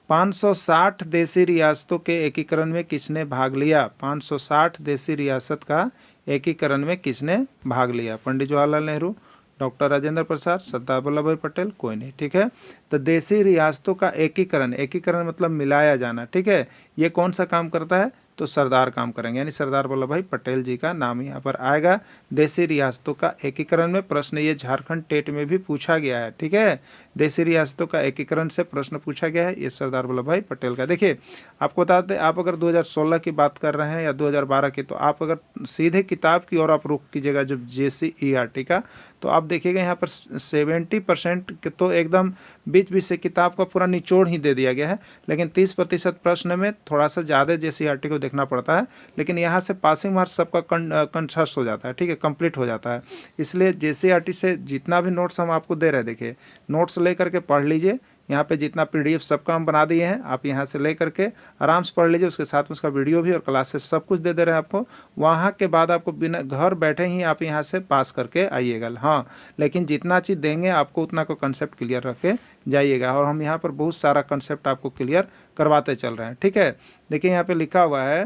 560 देशी रियासतों के एकीकरण में किसने भाग लिया? 560 देशी रियासत का एकीकरण में किसने भाग लिया? पंडित जवाहरलाल नेहरू, डॉक्टर राजेंद्र प्रसाद, सरदार वल्लभ भाई पटेल, कोई नहीं, ठीक है। तो देशी रियासतों का एकीकरण, एकीकरण मतलब मिलाया जाना, ठीक है। ये कौन सा काम करता है? तो सरदार काम करेंगे, यानी सरदार वल्लभ भाई पटेल जी का नाम यहाँ पर आएगा। देशी रियासतों का एकीकरण में प्रश्न ये झारखंड टेट में भी पूछा गया है, ठीक है। देशी रियासतों का एकीकरण से प्रश्न पूछा गया है, ये सरदार वल्लभ भाई पटेल का। देखिए आपको बताते हैं, आप अगर 2016 की बात कर रहे हैं या 2012 की, तो आप अगर सीधे किताब की ओर आप रुख कीजिएगा जब JCERT का, तो आप देखिएगा यहाँ पर 70% तो एकदम बीच बीच से किताब का पूरा निचोड़ ही दे दिया गया है, लेकिन 30% प्रश्न में थोड़ा सा ज़्यादा JCERT को देखना पड़ता है, लेकिन यहाँ से पासिंग मार्क्स सबका कंठस्थ हो जाता है, ठीक है, कंप्लीट हो जाता है। इसलिए JCERT से जितना भी नोट्स हम आपको दे रहे हैं, देखिए नोट्स ले करके पढ़ लीजिए। यहाँ पे जितना PDF सबका हम बना दिए हैं, आप यहाँ से ले करके आराम से पढ़ लीजिए, उसके साथ में उसका वीडियो भी और क्लासेस सब कुछ दे दे रहे हैं आपको। वहाँ के बाद आपको बिना घर बैठे ही आप यहाँ से पास करके आइएगा। हाँ, लेकिन जितना चीज़ देंगे आपको उतना को कंसेप्ट क्लियर रख के जाइएगा, और हम यहाँ पर बहुत सारा कंसेप्ट आपको क्लियर करवाते चल रहे हैं, ठीक है। देखिए यहाँ पर लिखा हुआ है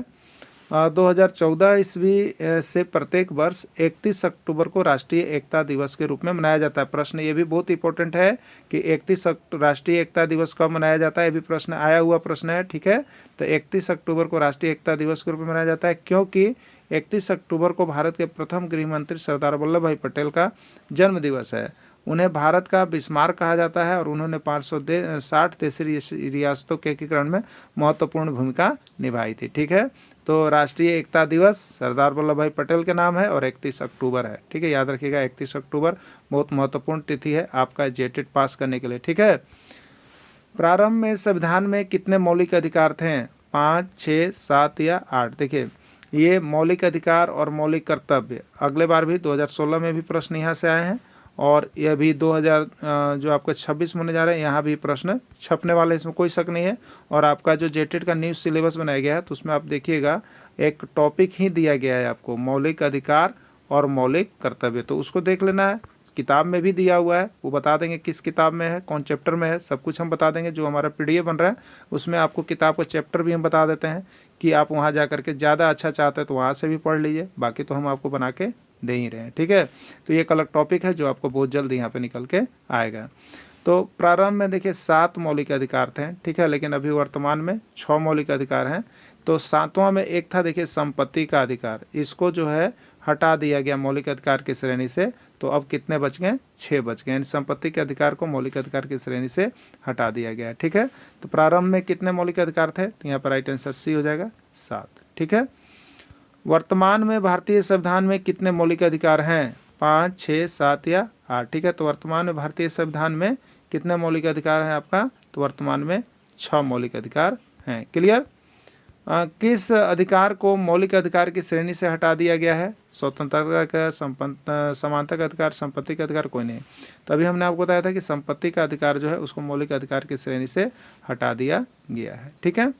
2014 ईस्वी से प्रत्येक वर्ष 31 अक्टूबर को राष्ट्रीय एकता दिवस के रूप में मनाया जाता है। प्रश्न ये भी बहुत इंपॉर्टेंट है कि 31 राष्ट्रीय एकता दिवस कब मनाया जाता है, ये भी प्रश्न आया हुआ प्रश्न है, ठीक है। तो 31 अक्टूबर को राष्ट्रीय एकता दिवस के रूप में मनाया जाता है, क्योंकि 31 अक्टूबर को भारत के प्रथम गृह मंत्री सरदार वल्लभ भाई पटेल का जन्म दिवस है। उन्हें भारत का बिस्मार्क कहा जाता है, और उन्होंने 560 देशी रियासतों के एकीकरण में महत्वपूर्ण भूमिका निभाई थी, ठीक है। तो राष्ट्रीय एकता दिवस सरदार वल्लभ भाई पटेल के नाम है और 31 अक्टूबर है, ठीक है। याद रखिएगा 31 अक्टूबर बहुत महत्वपूर्ण तिथि है आपका JTET पास करने के लिए, ठीक है। प्रारंभ में संविधान में कितने मौलिक अधिकार थे? 5, 6, 7 या 8? देखिए ये मौलिक अधिकार और मौलिक कर्तव्य अगले बार भी 2016 में भी प्रश्न यहाँ से आए हैं, और यह भी 2000 जो आपका 26 में होने जा रहे हैं, यहाँ भी प्रश्न छपने वाले, इसमें कोई शक नहीं है। और आपका जो JTET का न्यू सिलेबस बनाया गया है, तो उसमें आप देखिएगा एक टॉपिक ही दिया गया है आपको, मौलिक अधिकार और मौलिक कर्तव्य, तो उसको देख लेना है। किताब में भी दिया हुआ है, वो बता देंगे किस किताब में है, कौन चैप्टर में है, सब कुछ हम बता देंगे। जो हमारा PDF बन रहा है उसमें आपको किताब का चैप्टर भी हम बता देते हैं, कि आप वहाँ जा करके ज़्यादा अच्छा चाहते हैं तो वहाँ से भी पढ़ लीजिए, बाकी तो हम आपको बना के दे ही रहे हैं, ठीक है। तो ये एक अलग टॉपिक है जो आपको बहुत जल्द यहाँ पे निकल के आएगा। तो प्रारंभ में देखिए 7 मौलिक अधिकार थे, ठीक है, लेकिन अभी वर्तमान में 6 मौलिक अधिकार हैं। तो 7वां में एक था देखिए संपत्ति का अधिकार, इसको जो है हटा दिया गया मौलिक अधिकार की श्रेणी से, तो अब कितने बच गए? 6 बच गए, यानी संपत्ति के अधिकार को मौलिक अधिकार की श्रेणी से हटा दिया गया, ठीक है। तो प्रारंभ में कितने मौलिक अधिकार थे? तो यहाँ पर राइट आंसर C हो जाएगा, 7, ठीक है। वर्तमान में भारतीय संविधान में कितने मौलिक अधिकार हैं? 5, 6, 7 या 8? ठीक है। तो वर्तमान में भारतीय संविधान में कितने मौलिक अधिकार हैं आपका? तो वर्तमान में 6 मौलिक अधिकार हैं। क्लियर? किस अधिकार को मौलिक अधिकार की श्रेणी से हटा दिया गया है? स्वतंत्रता का, समानता का अधिकार, संपत्ति का अधिकार, कोई नहीं। तो अभी हमने आपको बताया था कि संपत्ति का अधिकार जो है उसको मौलिक अधिकार की श्रेणी से हटा दिया गया है, ठीक है।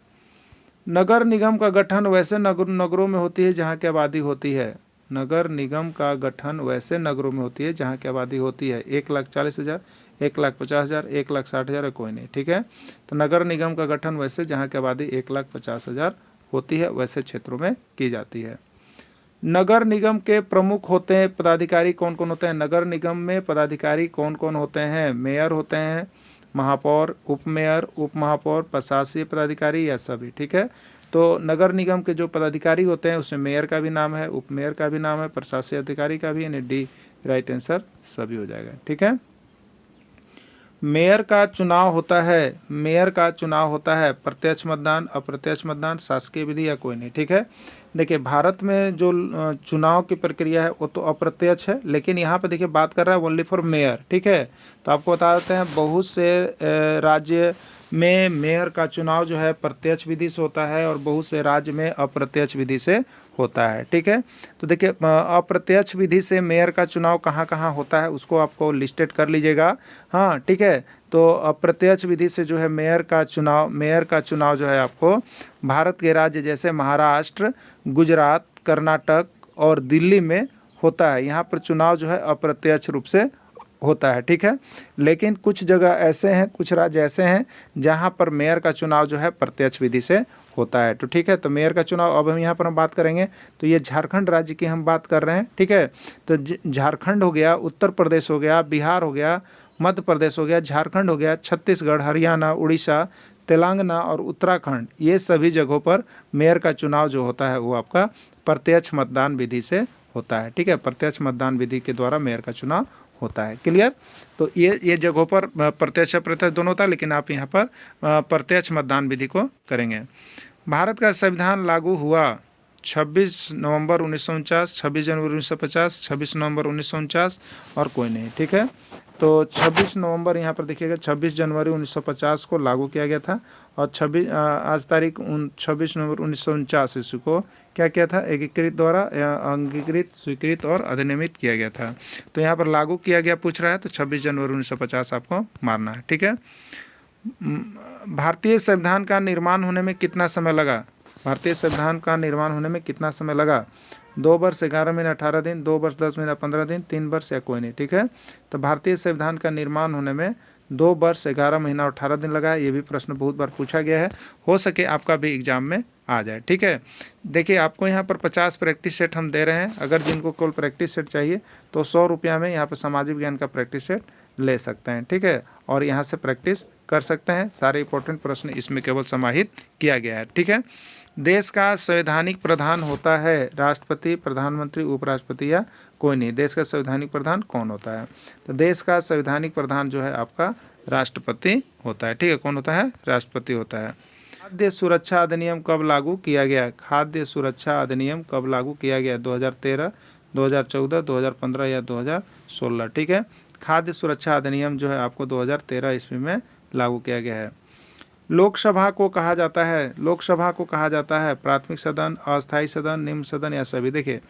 नगर निगम का गठन वैसे नगरों में होती है जहाँ की आबादी होती है। नगर निगम का गठन वैसे नगरों में होती है जहाँ की आबादी होती है। 1,40,000, 1,50,000, 1,60,000 कोई नहीं, ठीक है। तो नगर निगम का गठन वैसे जहाँ की आबादी 1,50,000 होती है वैसे क्षेत्रों में की जाती है। नगर निगम के प्रमुख होते हैं पदाधिकारी कौन कौन होते हैं? नगर निगम में पदाधिकारी कौन कौन होते हैं? मेयर होते हैं, महापौर, उप मेयर, उप महापौर, प्रशासकीय पदाधिकारी या सभी, ठीक है। तो नगर निगम के जो पदाधिकारी होते हैं उसमें मेयर का भी नाम है, उप मेयर का भी नाम है, प्रशासकीय अधिकारी का भी, यानी D राइट आंसर सभी हो जाएगा, ठीक है। मेयर का चुनाव होता है, मेयर का चुनाव होता है प्रत्यक्ष मतदान, अप्रत्यक्ष मतदान, शासकीय विधि या कोई नहीं। ठीक है, देखिए भारत में जो चुनाव की प्रक्रिया है वो तो अप्रत्यक्ष है, लेकिन यहाँ पे देखिए बात कर रहा है ओनली फॉर मेयर। ठीक है, तो आपको बता देते हैं बहुत से राज्य में मेयर का चुनाव जो है प्रत्यक्ष विधि से होता है और बहुत से राज्य में अप्रत्यक्ष विधि से होता है। ठीक है, तो देखिए अप्रत्यक्ष विधि से मेयर का चुनाव कहाँ कहाँ होता है उसको आपको लिस्टेड कर लीजिएगा। हाँ ठीक है, तो अप्रत्यक्ष विधि से जो है मेयर का चुनाव जो है आपको भारत के राज्य जैसे महाराष्ट्र, गुजरात, कर्नाटक और दिल्ली में होता है। यहाँ पर चुनाव जो है अप्रत्यक्ष रूप से होता है। ठीक है, लेकिन कुछ जगह ऐसे हैं, कुछ राज्य ऐसे हैं जहाँ पर मेयर का चुनाव जो है प्रत्यक्ष विधि से होता है। तो ठीक है, तो मेयर का चुनाव अब हम यहाँ पर बात करेंगे तो ये झारखंड राज्य की हम बात कर रहे हैं। ठीक है, तो झारखंड हो गया, उत्तर प्रदेश हो गया, बिहार हो गया, मध्य प्रदेश हो गया, झारखंड हो गया, छत्तीसगढ़, हरियाणा, उड़ीसा, तेलंगाना और उत्तराखंड, ये सभी जगहों पर मेयर का चुनाव जो होता है वो आपका प्रत्यक्ष मतदान विधि से होता है। ठीक है, प्रत्यक्ष मतदान विधि के द्वारा मेयर का चुनाव होता है। क्लियर, तो ये जगहों पर प्रत्यक्ष अप्रत्यक्ष दोनों होता है, लेकिन आप यहाँ पर प्रत्यक्ष मतदान विधि को करेंगे। भारत का संविधान लागू हुआ 26 नवंबर 1949, 26 जनवरी 1950, 26 नवंबर 1949 और कोई नहीं। ठीक है, तो 26 नवंबर यहाँ पर देखिएगा 26 जनवरी 1950 को लागू किया गया था और आज तारीख 26 नवंबर 1949 ईस्वी को क्या किया था, एकीकृत द्वारा अंगीकृत, स्वीकृत और अधिनियमित किया गया था। तो यहाँ पर लागू किया गया पूछ रहा है तो 26 जनवरी 1950 आपको मारना है। ठीक है, भारतीय संविधान का निर्माण होने में कितना समय लगा, भारतीय संविधान का निर्माण होने में कितना समय लगा, 2 वर्ष 11 महीने 18 दिन, 2 वर्ष 10 महीने 15 दिन, 3 वर्ष या कोई नहीं। ठीक है, तो भारतीय संविधान का निर्माण होने में 2 वर्ष 11 महीना 18 दिन लगा है। ये भी प्रश्न बहुत बार पूछा गया है, हो सके आपका भी एग्जाम में आ जाए। ठीक है, देखिए आपको यहाँ पर 50 प्रैक्टिस सेट हम दे रहे हैं। अगर जिनको केवल प्रैक्टिस सेट चाहिए तो 100 रुपया में यहाँ पर सामाजिक विज्ञान का प्रैक्टिस सेट ले सकते हैं। ठीक है, और यहाँ से प्रैक्टिस कर सकते हैं। सारे इंपॉर्टेंट प्रश्न इसमें केवल समाहित किया गया है। ठीक है, देश का संवैधानिक प्रधान होता है राष्ट्रपति, प्रधानमंत्री, उपराष्ट्रपति या कोई नहीं। देश का संवैधानिक प्रधान कौन होता है, तो देश का संवैधानिक प्रधान जो है आपका राष्ट्रपति होता है। ठीक है, कौन होता है, राष्ट्रपति होता है। खाद्य सुरक्षा अधिनियम कब लागू किया गया, खाद्य सुरक्षा अधिनियम कब लागू किया गया, 2013, 2014, 2015 या 2016। ठीक है, खाद्य सुरक्षा अधिनियम जो है आपको 2013 ईस्वी में लागू किया गया है। लोकसभा को कहा जाता है, लोकसभा को कहा जाता है प्राथमिक सदन, अस्थायी सदन, निम्न सदन या सभी। देखिए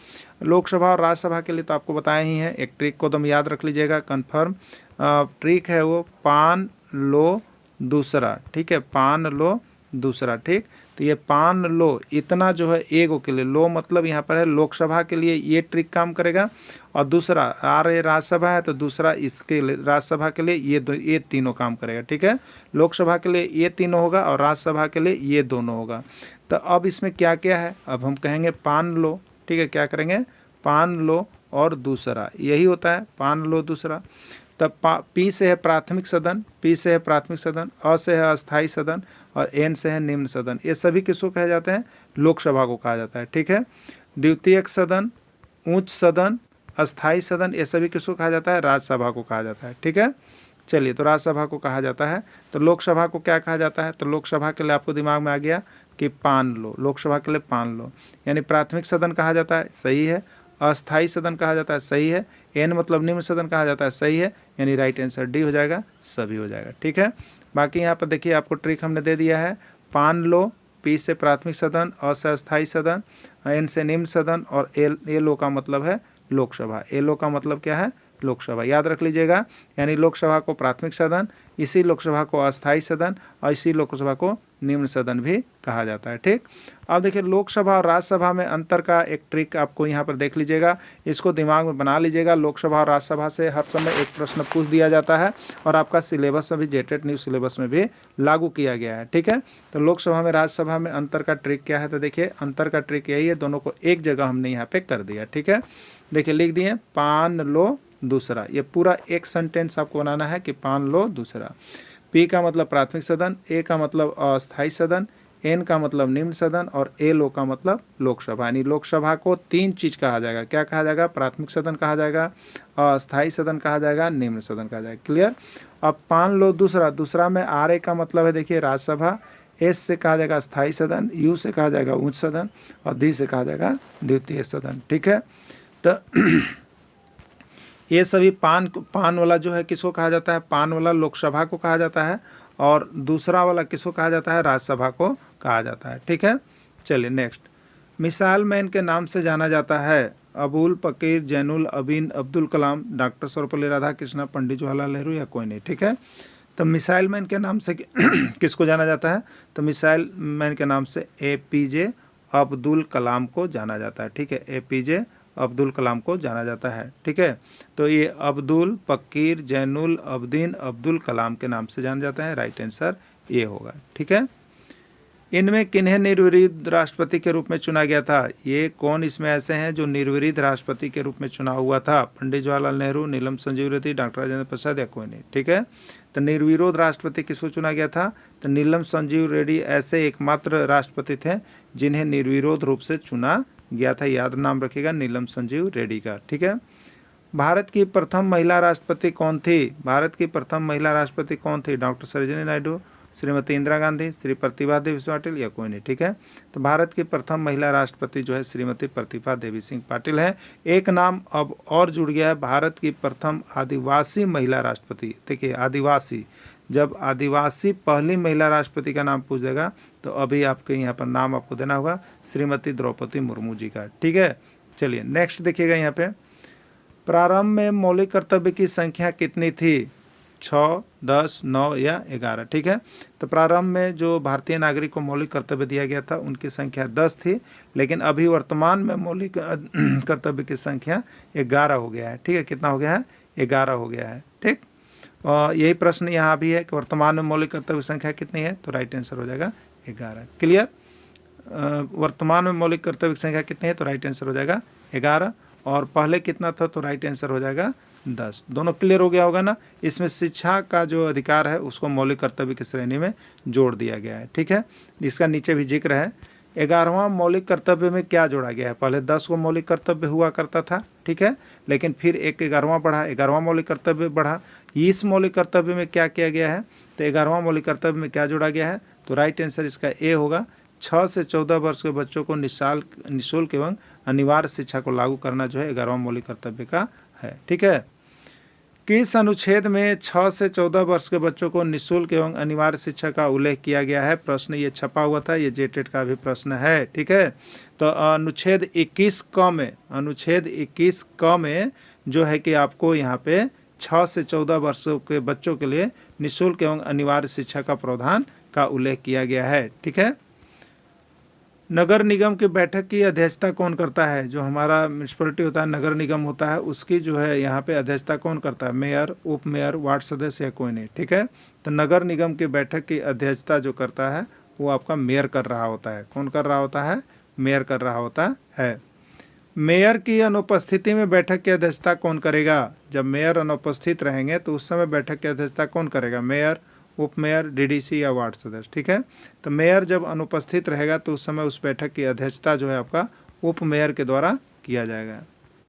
लोकसभा और राज्यसभा के लिए तो आपको बताया ही है, एक ट्रिक को तुम याद रख लीजिएगा, कंफर्म ट्रिक है वो, पान लो दूसरा। ठीक है, पान लो दूसरा। ठीक, तो ये पान लो इतना जो है एगो के लिए, लो मतलब यहाँ पर है लोकसभा के लिए ये ट्रिक काम करेगा, और दूसरा ये राज्यसभा है तो दूसरा इसके लिए राज्यसभा के लिए ये तीनों काम करेगा। ठीक है, लोकसभा के लिए ये तीनों होगा और राज्यसभा के लिए ये दोनों होगा। तो अब इसमें क्या क्या है, अब हम कहेंगे पान लो। ठीक है, क्या करेंगे, पान लो और दूसरा, यही होता है पान लो दूसरा। तब पी से है प्राथमिक सदन, पी से है प्राथमिक सदन, अ से है अस्थायी सदन और एन से है निम्न सदन। ये सभी किसको कहे जाते हैं, लोकसभा को कहा जाता है। ठीक है, द्वितीयक सदन, उच्च सदन, अस्थायी सदन, ये सभी किसको कहा जाता है, राज्यसभा को कहा जाता है। ठीक है, चलिए तो राज्यसभा को कहा जाता है। तो लोकसभा को क्या कहा जाता है, तो लोकसभा के लिए आपको दिमाग में आ गया कि पान लो, लोकसभा के लिए पान लो, यानी प्राथमिक सदन कहा जाता है, सही है। अस्थायी सदन कहा जाता है, सही है। एन मतलब निम्न सदन कहा जाता है, सही है, यानी राइट आंसर डी हो जाएगा, सभी हो जाएगा। ठीक है, बाकी यहाँ पर देखिए आपको ट्रिक हमने दे दिया है, पान लो, पी से प्राथमिक सदन, अ से अस्थायी सदन, एन से निम्न सदन और ए लो का मतलब है लोकसभा। ए लो का मतलब क्या है, लोकसभा, याद रख लीजिएगा। यानी लोकसभा को प्राथमिक सदन, इसी लोकसभा को अस्थायी सदन और इसी लोकसभा को निम्न सदन भी कहा जाता है। ठीक, अब देखिए लोकसभा और राज्यसभा में अंतर का एक ट्रिक आपको यहाँ पर देख लीजिएगा, इसको दिमाग में बना लीजिएगा। लोकसभा और राज्यसभा से हर समय एक प्रश्न पूछ दिया जाता है और आपका सिलेबस में भी जेटेट न्यू सिलेबस में भी लागू किया गया है। ठीक है, तो लोकसभा में राज्यसभा में अंतर का ट्रिक क्या है, तो देखिए अंतर का ट्रिक यही है, दोनों को एक जगह हमने यहाँ पे कर दिया। ठीक है, देखिए लिख दिए पान लो दूसरा, ये पूरा एक सेंटेंस आपको बनाना है कि पान लो दूसरा। पी का मतलब प्राथमिक सदन, ए का मतलब अस्थायी सदन, एन का मतलब निम्न सदन और एल ओ का मतलब लोकसभा। यानी लोकसभा को 3 चीज़ कहा जाएगा। क्या कहा जाएगा? प्राथमिक सदन कहा जाएगा, अस्थायी सदन कहा जाएगा, निम्न सदन कहा जाएगा। क्लियर। अब मान लो दूसरा में आर ए का मतलब है, देखिए राज्यसभा, एस से कहा जाएगा स्थायी सदन, यू से कहा जाएगा उच्च सदन और डी से कहा जाएगा द्वितीय सदन। ठीक है। तो ये सभी पान वाला जो है किसको कहा जाता है? पान वाला लोकसभा को कहा जाता है और दूसरा वाला किसको कहा जाता है? राज्यसभा को कहा जाता है। ठीक है। चलिए नेक्स्ट। मिसाइल मैन के नाम से जाना जाता है अबुल पकीर जैनुल अबीन अब्दुल कलाम, डॉक्टर सर्वपल्ली राधाकृष्णन, पंडित जवाहरलाल नेहरू या कोई नहीं। ठीक है। तो मिसाइल मैन के नाम से किसको जाना जाता है? तो मिसाइल मैन के नाम से APJ अब्दुल कलाम को जाना जाता है। ठीक है। APJ अब्दुल कलाम को जाना जाता है। ठीक है। तो ये अब्दुल पकीर जैनुल अब्दीन अब्दुल कलाम के नाम से जाना जाता है। राइट आंसर ये होगा। ठीक है। इनमें किन्हें निर्विरोध राष्ट्रपति के रूप में चुना गया था? ये कौन इसमें ऐसे हैं जो निर्विरोध राष्ट्रपति के रूप में चुना हुआ था? पंडित जवाहरलाल नेहरू, नीलम संजीव रेड्डी, डॉक्टर राजेंद्र प्रसाद या कोई नहीं। ठीक है। तो निर्विरोध राष्ट्रपति किसको चुना गया था? तो नीलम संजीव रेड्डी ऐसे एकमात्र राष्ट्रपति थे जिन्हें निर्विरोध रूप से चुना गया था। याद नाम रखिएगा, नीलम संजीव रेड्डी का। ठीक है। भारत की प्रथम महिला राष्ट्रपति कौन थी? भारत की प्रथम महिला राष्ट्रपति कौन थी? डॉक्टर सरोजिनी नायडू, श्रीमती इंदिरा गांधी, श्री प्रतिभा देवी सिंह पाटिल या कोई नहीं। ठीक है। तो भारत की प्रथम महिला राष्ट्रपति जो है श्रीमती प्रतिभा देवी सिंह पाटिल है। एक नाम अब और जुड़ गया है, भारत की प्रथम आदिवासी महिला राष्ट्रपति। देखिए आदिवासी, जब आदिवासी पहली महिला राष्ट्रपति का नाम पूछ देगा तो अभी आपके यहाँ पर नाम आपको देना होगा श्रीमती द्रौपदी मुर्मू जी का। ठीक है। चलिए नेक्स्ट देखिएगा यहाँ पे। प्रारंभ में मौलिक कर्तव्य की संख्या कितनी थी? 6, 10, 9 या 11। ठीक है। तो प्रारंभ में जो भारतीय नागरिक को मौलिक कर्तव्य दिया गया था उनकी संख्या 10 थी, लेकिन अभी वर्तमान में मौलिक कर्तव्य की संख्या 11 हो गया है। ठीक है। कितना हो गया है? 11 हो गया है। ठीक। यही प्रश्न यहाँ भी है कि वर्तमान में मौलिक कर्तव्य संख्या कितनी है? तो राइट आंसर हो जाएगा 11। क्लियर। वर्तमान में मौलिक कर्तव्य संख्या कितनी है? तो राइट आंसर हो जाएगा 11। और पहले कितना था? तो राइट आंसर हो जाएगा 10। दोनों क्लियर हो गया होगा ना। इसमें शिक्षा का जो अधिकार है उसको मौलिक कर्तव्य की श्रेणी में जोड़ दिया गया है। ठीक है। जिसका नीचे भी जिक्र है। 11वां मौलिक कर्तव्य में क्या जोड़ा गया है? पहले 10 को मौलिक कर्तव्य हुआ करता था। ठीक है। लेकिन फिर एक 11वां बढ़ा, 11वां मौलिक कर्तव्य बढ़ा। इस मौलिक कर्तव्य में क्या किया गया है? तो 11वां मौलिक कर्तव्य में क्या जोड़ा गया है? तो राइट आंसर इसका ए होगा। 6 से 14 वर्ष के बच्चों को निःशुल्क एवं अनिवार्य शिक्षा को लागू करना जो है 11वां मौलिक कर्तव्य का है। ठीक है। किस अनुच्छेद में 6 से 14 वर्ष के बच्चों को निःशुल्क एवं अनिवार्य शिक्षा का उल्लेख किया गया है? प्रश्न ये छपा हुआ था, ये जेटेट का भी प्रश्न है। ठीक है। तो अनुच्छेद 21 क में जो है कि आपको यहाँ पे 6 से 14 वर्षों के बच्चों के लिए निःशुल्क एवं अनिवार्य शिक्षा का प्रावधान का उल्लेख किया गया है। ठीक है। नगर निगम की बैठक की अध्यक्षता कौन करता है? जो हमारा म्यूनसिपैलिटी होता है, नगर निगम होता है, उसकी जो है यहाँ पे अध्यक्षता कौन करता है? मेयर, उप मेयर, वार्ड सदस्य या कोई नहीं। ठीक है। तो नगर निगम की बैठक की अध्यक्षता जो करता है वो आपका मेयर कर रहा होता है। कौन कर रहा होता है? मेयर कर रहा होता है। मेयर की अनुपस्थिति में बैठक की अध्यक्षता कौन करेगा? जब मेयर अनुपस्थित रहेंगे तो उस समय बैठक की अध्यक्षता कौन करेगा? मेयर, उप मेयर, DDC या वार्ड सदस्य। ठीक है। तो मेयर जब अनुपस्थित रहेगा तो उस समय उस बैठक की अध्यक्षता जो है आपका उप मेयर के द्वारा किया जाएगा।